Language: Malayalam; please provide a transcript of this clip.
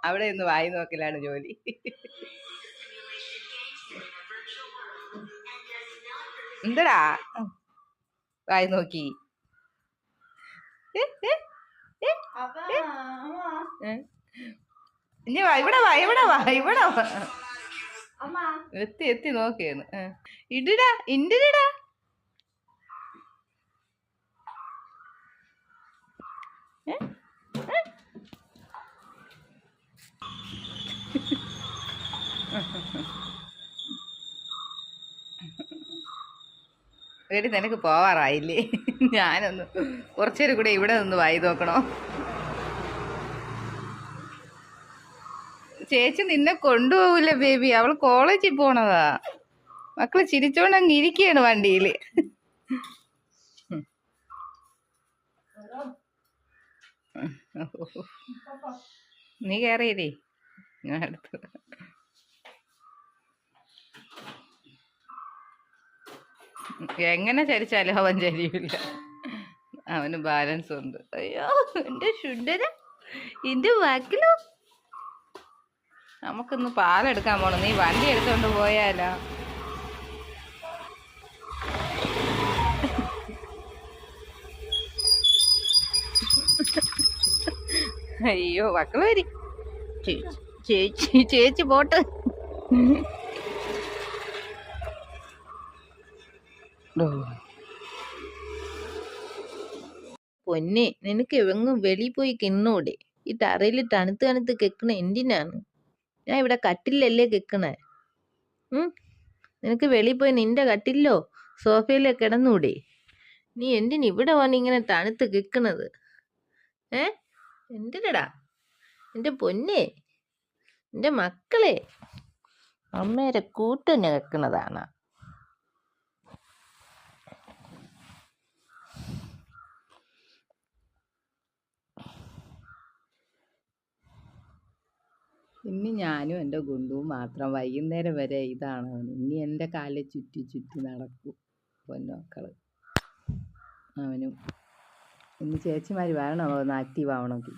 അവിടെ നിന്ന് വായി നോക്കലാണ് ജോലി. എന്തടാ വായി നോക്കി? ഇനി വാ, ഇവിടെ വാ, ഇവിടെ വാ, ഇവിടെ വാ. എത്തി നോക്കിയാണ്. ഇടിടാ, ഇണ്ടിടാ. എടി നിനക്ക് പോവാറായില്ലേ? ഞാനൊന്ന് കുറച്ചേരം കൂടെ ഇവിടെ നിന്ന് വായി നോക്കണോ? ചേച്ചി നിന്നെ കൊണ്ടുപോകൂല ബേബി, അവൾ കോളേജിൽ പോണതാ. മക്കള് ചിരിച്ചോണ്ട് അങ്ങ് ഇരിക്കുകയാണ് വണ്ടിയില്. നീ കയറിയതേ ഞാൻ അടുത്ത്. എങ്ങനെ ചരിച്ചാലും അവൻ ചരിയില്ല, അവന് ബാലൻസ് ഉണ്ട്. അയ്യോ എന്റെ ശുദ്ധന, എന്റെ വാക്കിലോ. നമുക്കൊന്ന് പാലെടുക്കാൻ പോണം, നീ വണ്ടി എടുത്തോണ്ട് പോയാലോ? അയ്യോ മക്കള് വരി. ചേച്ചി പോട്ട്. പൊന്നെ, നിനക്ക് എവങ്ങും വെളി പോയി കിന്നൂടെ? ഈ തറയിൽ തണുത്ത് കെക്കണ എന്തിനാണ്? ഞാൻ ഇവിടെ കട്ടിലല്ലേ കെക്കണേ. നിനക്ക് വെളി പോയി നിന്റെ കട്ടിലോ സോഫയിലോ കിടന്നൂടെ? നീ എന്തിന് ഇവിടെ വന്ന് ഇങ്ങനെ തണുത്ത് കെക്കണത്? എന്തിനടാ എന്റെ പൊന്നെ, എന്റെ മക്കളെ, അമ്മേരെ കൂട്ടന്നെ വെക്കണതാണ്. ഇനി ഞാനും എൻ്റെ ഗുണ്ടുവും മാത്രം വൈകുന്നേരം വരെ ഇതാണ്. ഇനി എൻ്റെ കാലിൽ ചുറ്റി നടക്കും പൊന്നോക്കള്. അവനും ഇന്ന് ചേച്ചിമാർ വരണം ഒന്ന് ആക്റ്റീവ് ആവണമെങ്കിൽ.